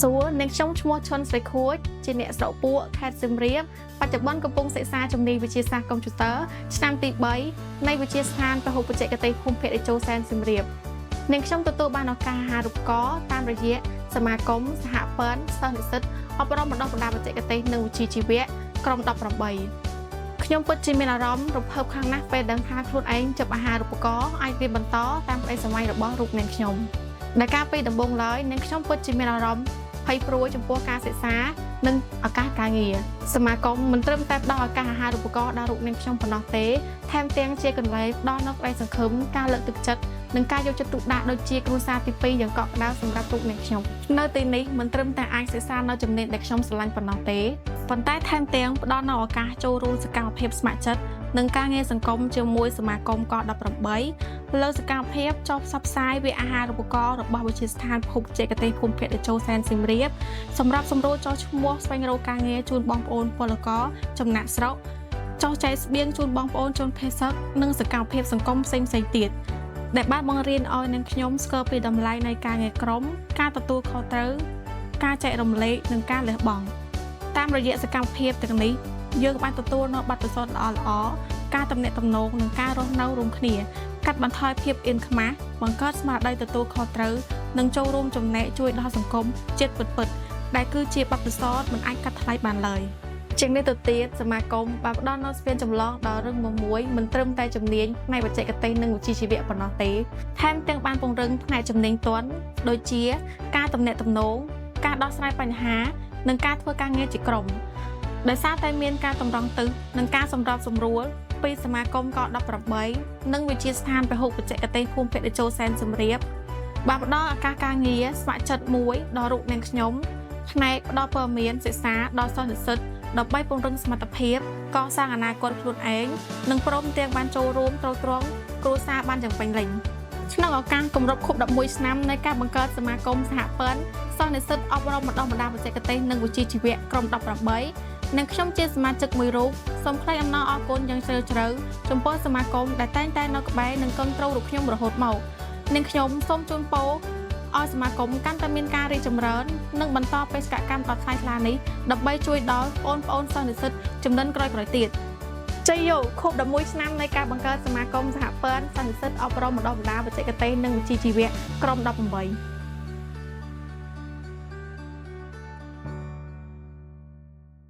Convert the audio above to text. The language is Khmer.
សួរនាងខ្ញុំឈ្មោះឈុនស្រីខួចជាអ្នកស្រកពួកខេត្តសៀមរាបបច្ចុប្បន្នកំពុងសិក្សាជំនាញវិទ្យាសាស្ត្រកុំព្យូទ័រឆ្នាំទី3នៃវិទ្យាស្ថានពហុបច្ចេកទេសភូមិភាគតេជោសែនសៀមរាបនាងខ្ញុំទទួលបានឱកាសអាហារូបករណ៍តាមរយៈសមាគមសហព័ន្ធសិស្សនិស្សិតអប់រំបណ្ដុះបណ្ដាលបច្ចេកទេសនិងវិជ្ជាជីវៈក្រុម18ខ្ញុំពិតជាមានអារម្មណ៍រំភើបខ្លាំងណាស់ពេលដឹងថាខ្លួនឯងចប់អាហារូបករណ៍អាចរៀនបន្តតាមក្តីស្រមៃរបស់រូបនាងខ្ញុំដែលកាលពីដំបូងឡើយនាងខ្ញុំពិតជាមានអារម្មណ៍ភ័យព្រួយចំពោះការសិក្សានិងឱកាសការងារសមាគមមិនត្រឹមតែផ្ដល់ឱកាសអាហារូបករណ៍ដល់រូបនាងខ្ញុំប៉ុណ្ណោះទេថែមទាំងជាកន្លែងផ្ដល់នូវក្តីសង្ឃឹមការលើកទឹកចិត្តនិងការយកចិត្តទុកដាក់ដូចជាគ្រួសារទី2យ៉ាងកក់ក្ដៅសម្រាប់រូបនាងខ្ញុំនៅទីនេះមិនត្រឹមតែអាចសិក្សានៅចំណេះដែលខ្ញុំស្រឡាញ់ប៉ុណ្ណោះទេប៉ុន្តែថែមទាំងផ្ដល់នូវឱកាសចូលរួមសកម្មភាពស្ម័គ្រចិត្តនិងការងារសង្គមជាមួយសមាគមក18លើសកម្មភាពចុះផ្សព្វផ្សាយវាអាហារូបករណ៍របស់វិទ្យាស្ថានភូមិបច្ចេកទេសភូមិភាគតេជោសែនសៀមរាបសម្រាប់សម្រួលចុះឈ្មោះស្វែងរកការងារជូនបងប្អូនពលករចំណាក់ស្រុកចុះចែកស្បៀងជូនបងប្អូនជនភេសជ្ជនិងសកម្មភាពសង្គមផ្សេងៗទៀតដែលបានបង្រៀនឲ្យនាងខ្ញុំស្គាល់ពីតម្លៃនៃការងារក្រុមការទទួលខុសត្រូវការចែករំលែកនិងការលះបង់តាមរយៈសកម្មភាពទាំងនេះយើងបានទទួលនូវបទពិសោធន៍ល្អៗការទំនាក់ទំនងនិងការរស់នៅរួមគ្នាកាត់បន្ថយភាពអៀនខ្មាសបង្កើតស្មារតីទទួលខុសត្រូវនិងចូលរួមចំណែកជួយដល់សង្គមជាតិពិតៗដែលគឺជាបទពិសោធន៍មិនអាចកាត់ថ្លៃបានឡើយជាងនេះទៅទៀតសមាគមបានផ្ដល់នូវស្ពានចម្លងដល់រឹងមាំមួយមិនត្រឹមតែជំនាញផ្នែកបច្ចេកទេសនិងវិជ្ជាជីវៈប៉ុណ្ណោះទេថែមទាំងបានពង្រឹងផ្នែកជំនាញទន់ដូចជាការទំនាក់ទំនងការដោះស្រាយបញ្ហានិងការធ្វើការងារជាក្រុមដោយសារតែមានការតម្រង់ទិសនិងការសម្របសម្រួលពីសមាគមក18និងវិទ្យាស្ថានពហុបច្ចេកទេសភូមិភាគតេជោសែនសៀមរាបបានផ្ដល់ឱកាសការងារស្ម័គ្រចិត្តមួយដល់រូបនាងខ្ញុំផ្នែកផ្ដល់ព័ត៌មានសិក្សាដល់សិស្សនិស្សិតដើម្បីពង្រឹងសមត្ថភាពកសាងអនាគតខ្លួនឯងនិងព្រមទាំងបានចូលរួមទ្រទ្រង់គ្រួសារបានយ៉ាងពេញលេញក្នុងឱកាសគម្រប់ខួប11ឆ្នាំនៃការបង្កើតសមាគមសហព័ន្ធសិស្សនិស្សិតអប់រំបណ្ដុះបណ្ដាលបច្ចេកទេសនិងវិជ្ជាជីវៈក្រុម18និងខ្ញុំជាសមាជិកមួយរូបសូមថ្លែងអំណរអគុណយ៉ាងជ្រាលជ្រៅចំពោះសមាគមដែលតែងតែនៅក្បែរនិងគ្រប់គ្រងរូបខ្ញុំរហូតមកនិងខ្ញុំសូមជូនពរឲ្យសមាគមកាន់តែមានការរីកចម្រើននិងបន្តបេសកកម្មដ៏ថ្លៃថ្លានេះដើម្បីជួយដល់បងប្អូនសិស្សនិស្សិតជំនាន់ក្រោយៗទៀតជ័យយោខួប11ឆ្នាំនៃការបង្កើតសមាគមសហព័ន្ធសិស្សនិស្សិតអប់រំបណ្ដុះបណ្ដាលបច្ចេកទេសនិងវិជ្ជាជីវៈក្រុម18